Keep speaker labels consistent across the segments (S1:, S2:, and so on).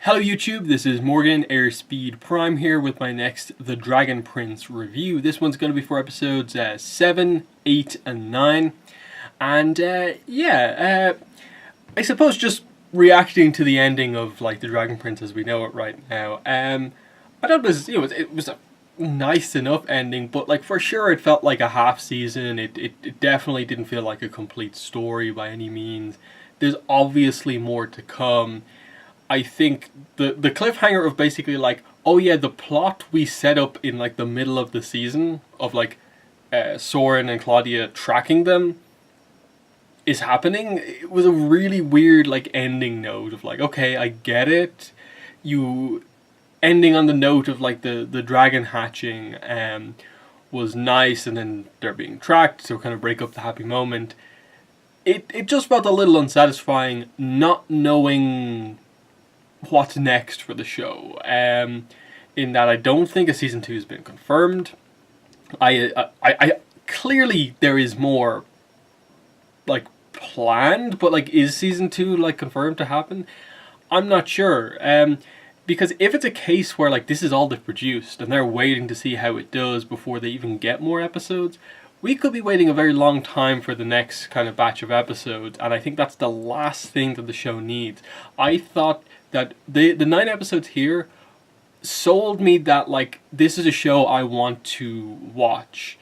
S1: Hello YouTube, this is Morgan Airspeed Prime here with my next The Dragon Prince review. This one's going to be for episodes 7, 8 and 9. And I suppose just reacting to the ending of like The Dragon Prince as we know it right now. I thought it was a nice enough ending, but like for sure it felt like a half season. It definitely didn't feel like a complete story by any means. There's obviously more to come. I think the cliffhanger of basically like, oh yeah, the plot we set up in like the middle of the season of like Soren and Claudia tracking them is happening. It was a really weird like ending note of like, okay, I get it. You ending on the note of like the dragon hatching was nice, and then they're being tracked, so kind of break up the happy moment. It just felt a little unsatisfying not knowing what's next for the show. In that I don't think a season 2 has been confirmed. I clearly there is more like planned, but like is season 2 like confirmed to happen? I'm not sure. Because if it's a case where like this is all they've produced and they're waiting to see how it does before they even get more episodes, we could be waiting a very long time for the next kind of batch of episodes, and I think that's the last thing that the show needs. I thought that the 9 episodes here sold me that like this is a show I want to watch.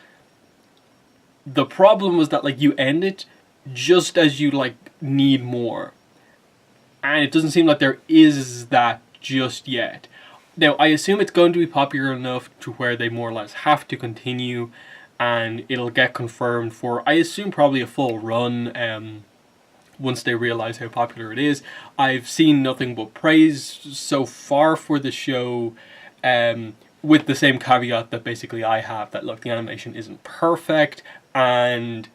S1: The problem was that like you end it just as you like need more, and it doesn't seem like there is that just yet. Now I assume it's going to be popular enough to where they more or less have to continue, and it'll get confirmed for, I assume, probably a full run once they realize how popular it is. I've seen nothing but praise so far for the show, with the same caveat that basically I have, that look, the animation isn't perfect, and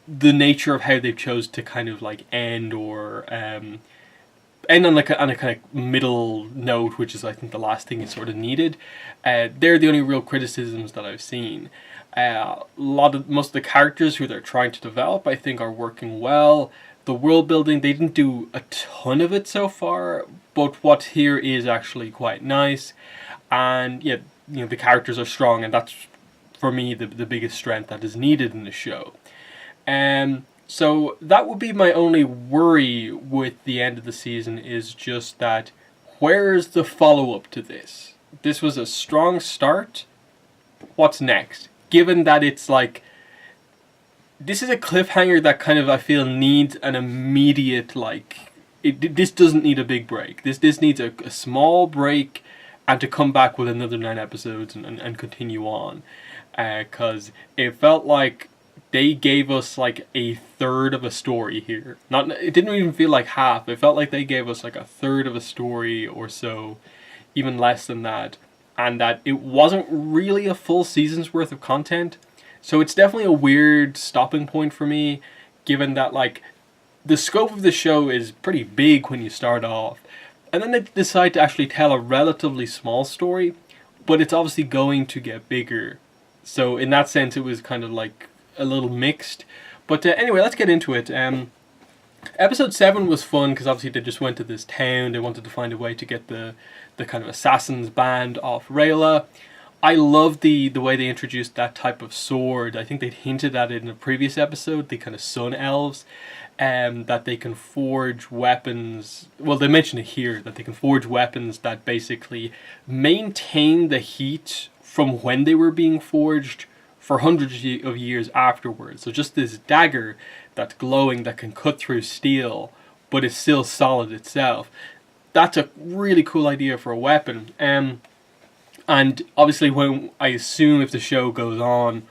S1: the nature of how they've chose to kind of like end or end on a kind of middle note, which is I think the last thing is sort of needed. They're the only real criticisms that I've seen. Most of the characters who they're trying to develop, I think, are working well. The world building, they didn't do a ton of it so far, but what here is actually quite nice. And yeah, the characters are strong, and that's for me the biggest strength that is needed in the show. So that would be my only worry with the end of the season, is just that where's the follow-up to this? This was a strong start. What's next? Given that it's like, this is a cliffhanger that kind of I feel needs an immediate like, this doesn't need a big break. This needs a small break, and to come back with another 9 episodes and continue on, because it felt like they gave us like a third of a story here. It didn't even feel like half. It felt like they gave us like a third of a story or so, even less than that, and that it wasn't really a full season's worth of content. So it's definitely a weird stopping point for me, given that like the scope of the show is pretty big when you start off, and then they decide to actually tell a relatively small story, but it's obviously going to get bigger. So in that sense, it was kind of like a little mixed. But anyway, let's get into it. Episode 7 was fun because obviously they just went to this town. They wanted to find a way to get the kind of assassins band off Rayla. I love the way they introduced that type of sword. I think they'd hinted at it in a previous episode, the kind of sun elves, that they can forge weapons. Well, they mentioned it here, that they can forge weapons that basically maintain the heat from when they were being forged for hundreds of years afterwards. So just this dagger that's glowing, that can cut through steel, but it's still solid itself. That's a really cool idea for a weapon. And obviously, when I assume if the show goes on,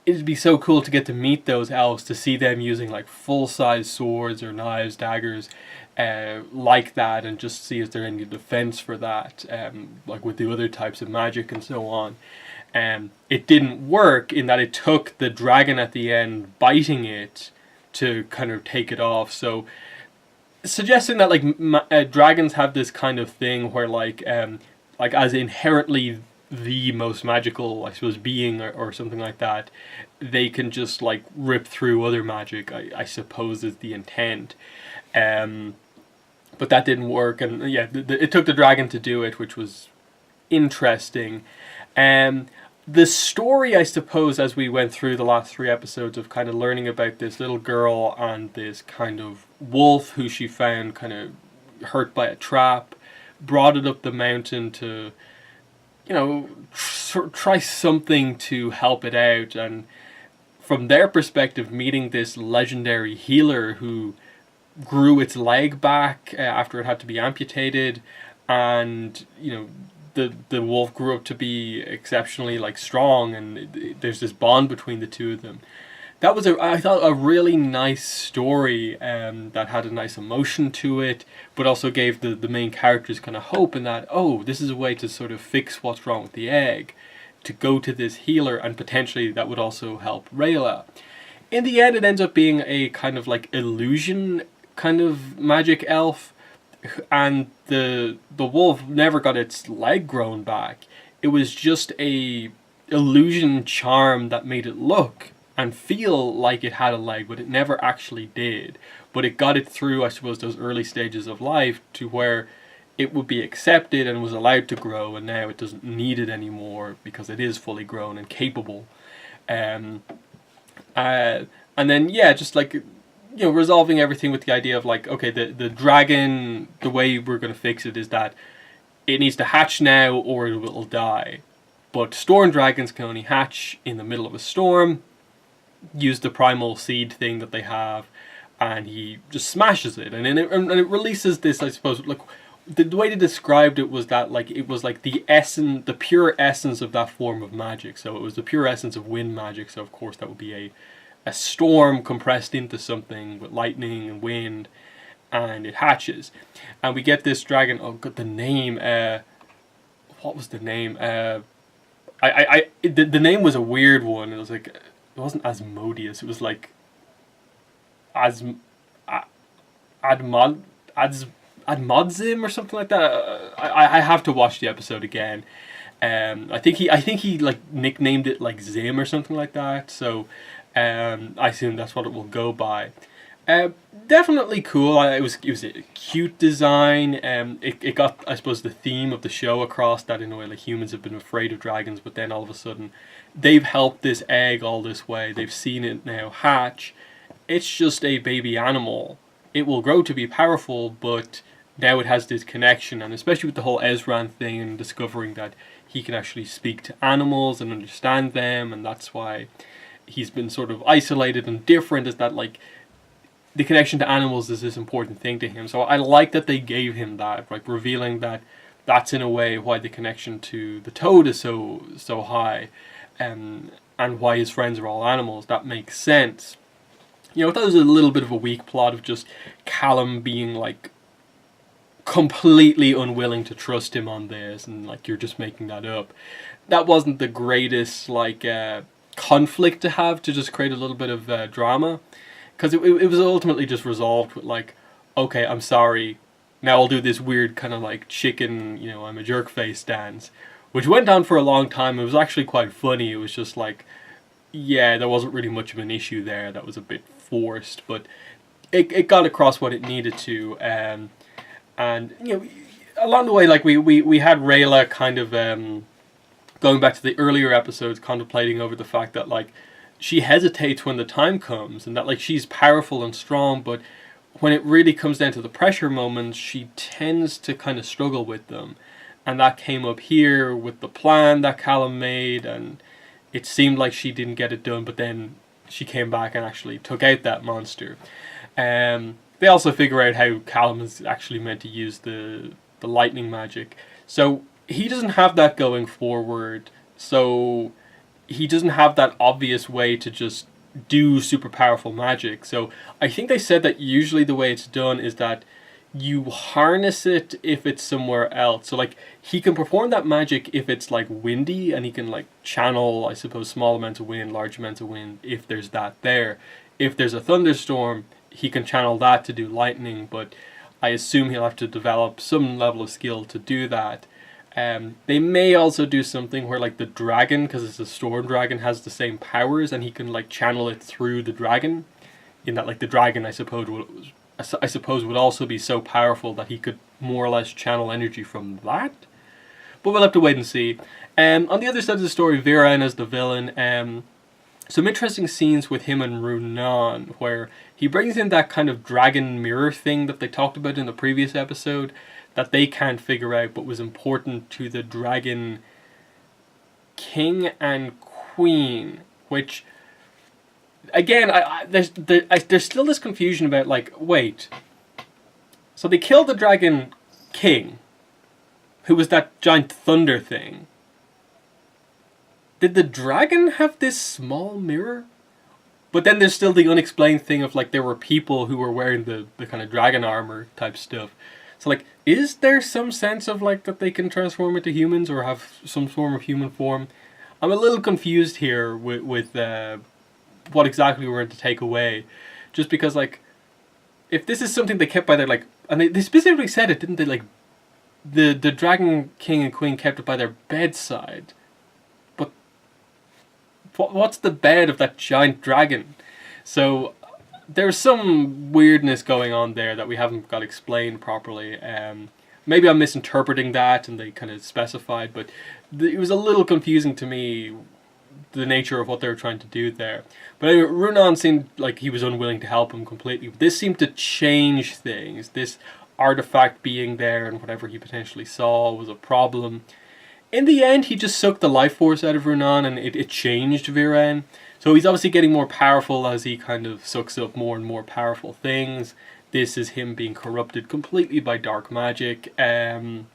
S1: it'd be so cool to get to meet those elves, to see them using like full-size swords or knives, daggers, like that, and just see if there's any defense for that, like with the other types of magic and so on. It didn't work in that it took the dragon at the end biting it to kind of take it off. So suggesting that like dragons have this kind of thing where like as inherently the most magical, I suppose, being or something like that, they can just like rip through other magic, I suppose is the intent. but that didn't work. And yeah, it took the dragon to do it, which was interesting. The story, I suppose, as we went through the last 3 episodes of kind of learning about this little girl and this kind of wolf who she found kind of hurt by a trap, brought it up the mountain to, try something to help it out. And from their perspective, meeting this legendary healer who grew its leg back after it had to be amputated, and the wolf grew up to be exceptionally strong, and there's this bond between the two of them. That was I thought a really nice story that had a nice emotion to it, but also gave the main characters kind of hope in that, oh, this is a way to sort of fix what's wrong with the egg, to go to this healer, and potentially that would also help Rayla. In the end, it ends up being a kind of illusion kind of magic elf, and the wolf never got its leg grown back. It was just a illusion charm that made it look and feel like it had a leg, but it never actually did. But it got it through, I suppose, those early stages of life to where it would be accepted and was allowed to grow, and now it doesn't need it anymore because it is fully grown and capable. And then just resolving everything with the idea of okay, the dragon, the way we're going to fix it is that it needs to hatch now or it will die. But storm dragons can only hatch in the middle of a storm, use the primal seed thing that they have, and he just smashes it. And it releases this, I suppose, the way they described it was that it was the essence, the pure essence of that form of magic. So it was the pure essence of wind magic, so of course that would be a storm compressed into something with lightning and wind, and it hatches. And we get this dragon, oh god, the name, what was the name? The name was a weird one. It was it wasn't Asmodeus, it was Admodzim or something like that. I have to watch the episode again. I think he nicknamed it Zim or something like that. So I assume that's what it will go by. Definitely cool. It was a cute design. It got, I suppose, the theme of the show across, that in a way humans have been afraid of dragons, but then all of a sudden they've helped this egg all this way. They've seen it now hatch. It's just a baby animal. It will grow to be powerful, but now it has this connection, and especially with the whole Ezran thing and discovering that he can actually speak to animals and understand them, and that's why he's been sort of isolated and different, is that the connection to animals is this important thing to him. So I like that they gave him that, revealing that that's in a way why the connection to the toad is so high, and why his friends are all animals. That makes sense. I thought it was a little bit of a weak plot of just Callum being completely unwilling to trust him on this, and you're just making that up. That wasn't the greatest conflict to have, to just create a little bit of drama, because it was ultimately just resolved with okay, I'm sorry, now I'll do this weird kind of chicken, I'm a jerk face dance, which went on for a long time. It was actually quite funny. It was just yeah, there wasn't really much of an issue there. That was a bit forced, but it got across what it needed to. And along the way, we had Rayla kind of going back to the earlier episodes, contemplating over the fact that she hesitates when the time comes, and that she's powerful and strong, but when it really comes down to the pressure moments, she tends to kind of struggle with them. And that came up here with the plan that Callum made, and it seemed like she didn't get it done, but then she came back and actually took out that monster. They also figure out how Callum is actually meant to use the lightning magic. So he doesn't have that going forward. So he doesn't have that obvious way to just do super powerful magic. So I think they said that usually the way it's done is that you harness it if it's somewhere else. So he can perform that magic if it's windy, and he can channel, I suppose, small amounts of wind, large amounts of wind if there's that there. If there's a thunderstorm, he can channel that to do lightning, but I assume he'll have to develop some level of skill to do that. They may also do something where the dragon, because it's a storm dragon, has the same powers, and he can channel it through the dragon, in that the dragon, I suppose, will I suppose would also be so powerful that he could more or less channel energy from that. But we'll have to wait and see. On the other side of the story, Viren as the villain. Some interesting scenes with him and Runan, where he brings in that kind of dragon mirror thing that they talked about in the previous episode that they can't figure out, but was important to the dragon king and queen. Which, again, there's still this confusion about, like, wait. So they killed the dragon king, who was that giant thunder thing. Did the dragon have this small mirror? But then there's still the unexplained thing of, like, there were people who were wearing the kind of dragon armor type stuff. So, like, is there some sense of, like, that they can transform into humans or have some form of human form? I'm a little confused here with what exactly we're going to take away. Just because, like, if this is something they kept by their, like... And they specifically said it, didn't they? Like, the Dragon King and Queen kept it by their bedside. But what's the bed of that giant dragon? So there's some weirdness going on there that we haven't got explained properly. Maybe I'm misinterpreting that and they kind of specified, but it was a little confusing to me, the nature of what they were trying to do there. But anyway, Runan seemed like he was unwilling to help him completely. This seemed to change things. This artifact being there and whatever he potentially saw was a problem. In the end, he just sucked the life force out of Runan and it changed Viren. So he's obviously getting more powerful as he kind of sucks up more and more powerful things. This is him being corrupted completely by dark magic. And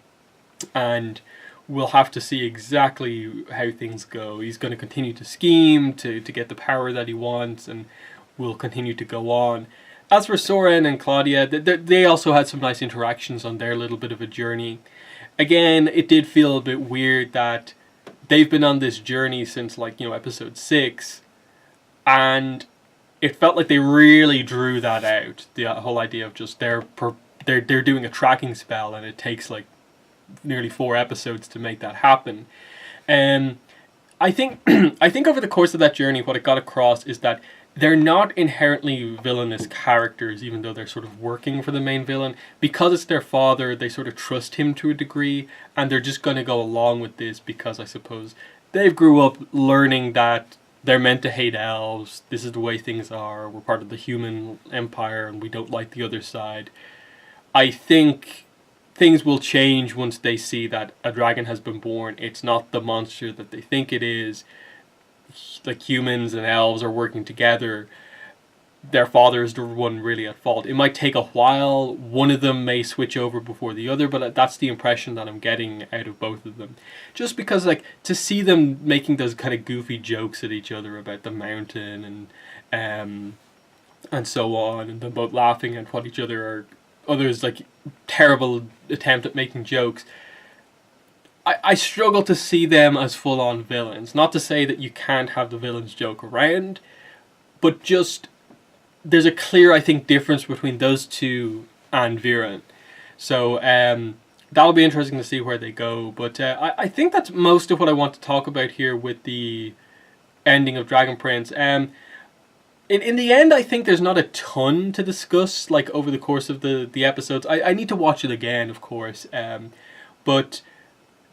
S1: we'll have to see exactly how things go. He's going to continue to scheme to get the power that he wants and will continue to go on. As for Soren and Claudia, they also had some nice interactions on their little bit of a journey. Again, it did feel a bit weird that they've been on this journey since, like, episode 6, and it felt like they really drew that out. The whole idea of just they're doing a tracking spell, and it takes like nearly 4 episodes to make that happen. I think over the course of that journey, what it got across is that they're not inherently villainous characters, even though they're sort of working for the main villain. Because it's their father, they sort of trust him to a degree, and they're just going to go along with this because I suppose they've grew up learning that they're meant to hate elves, this is the way things are, we're part of the human empire, and we don't like the other side. I think things will change once they see that a dragon has been born. It's not the monster that they think it is. Like, humans and elves are working together. Their father is the one really at fault. It might take a while. One of them may switch over before the other, but that's the impression that I'm getting out of both of them. Just because, like, to see them making those kind of goofy jokes at each other about the mountain and so on, and them both laughing at what each other are, others, like, terrible attempt at making jokes. I struggle to see them as full-on villains. Not to say that you can't have the villains joke around, but just there's a clear, I think, difference between those two and Viren. So that'll be interesting to see where they go. But I think that's most of what I want to talk about here with the ending of Dragon Prince. In the end, I think there's not a ton to discuss, like, over the course of the episodes. I need to watch it again, of course. But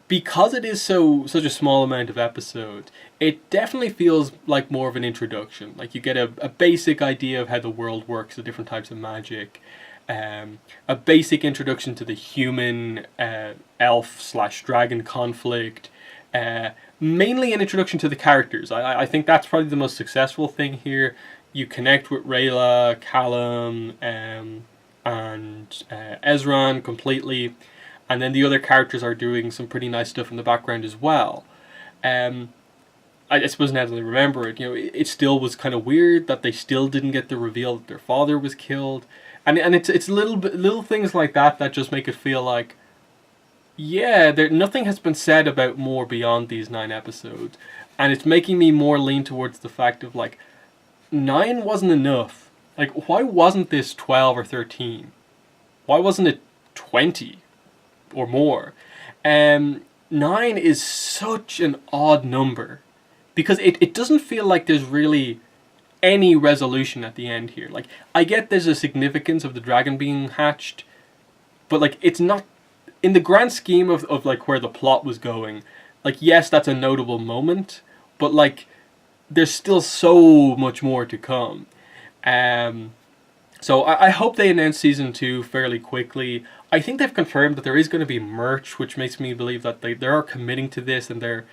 S1: because it is such a small amount of episodes, it definitely feels like more of an introduction. Like, you get a basic idea of how the world works, the different types of magic, a basic introduction to the human elf/dragon conflict, mainly an introduction to the characters. I think that's probably the most successful thing here. You connect with Rayla, Callum, and Ezran completely. And then the other characters are doing some pretty nice stuff in the background as well. I suppose now that I remember it, it still was kind of weird that they still didn't get the reveal that their father was killed. And it's little things like that just make it feel like, yeah, nothing has been said about more beyond these 9 episodes. And it's making me more lean towards the fact of, like, 9 wasn't enough. Like, why wasn't this 12 or 13? Why wasn't it 20? Or more. 9 is such an odd number because it doesn't feel like there's really any resolution at the end here. Like, I get there's a significance of the dragon being hatched, but like it's not in the grand scheme of like where the plot was going. Like, yes, that's a notable moment, but like there's still so much more to come. So I hope they announce season 2 fairly quickly. I think they've confirmed that there is going to be merch, which makes me believe that they are committing to this, and they're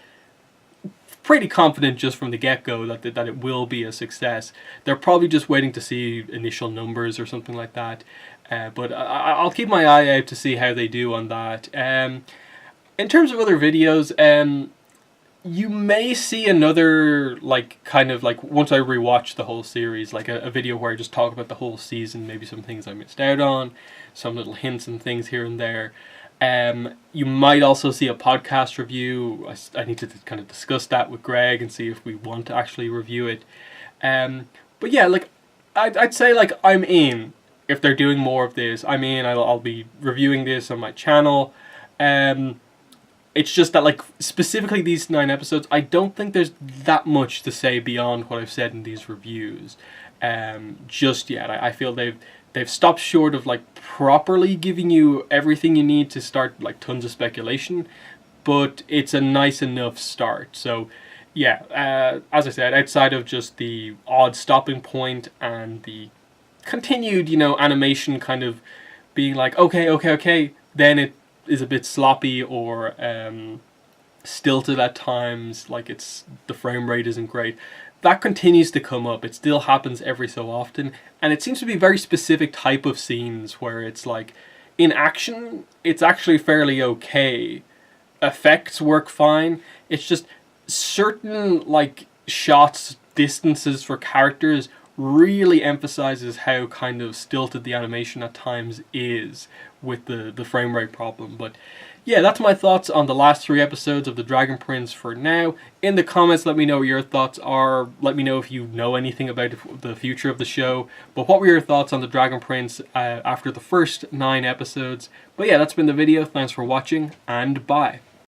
S1: pretty confident just from the get-go that it will be a success. They're probably just waiting to see initial numbers or something like that. But I'll keep my eye out to see how they do on that. In terms of other videos, you may see another, like, kind of like, once I rewatch the whole series, like a video where I just talk about the whole season, maybe some things I missed out on, some little hints and things here and there. You might also see a podcast review. I need to kind of discuss that with Greg and see if we want to actually review it. But yeah, like, I'd say, like, I'm in. If they're doing more of this, I'm in. I'll be reviewing this on my channel. It's just that, like, specifically these 9 episodes, I don't think there's that much to say beyond what I've said in these reviews just yet. I feel they've stopped short of, like, properly giving you everything you need to start, like, tons of speculation, but it's a nice enough start. So yeah, as I said, outside of just the odd stopping point and the continued, you know, animation kind of being like, okay, then it is a bit sloppy or stilted at times, like the frame rate isn't great. That continues to come up. It still happens every so often, and it seems to be very specific type of scenes where it's like, in action, it's actually fairly okay. Effects work fine. It's just certain, like, shots, distances for characters really emphasizes how kind of stilted the animation at times is with the frame rate problem. But yeah, that's my thoughts on the last 3 episodes of The Dragon Prince for now. In the comments, let me know what your thoughts are. Let me know if you know anything about the future of the show. But what were your thoughts on The Dragon Prince after the first 9 episodes? But yeah, that's been the video. Thanks for watching, and bye.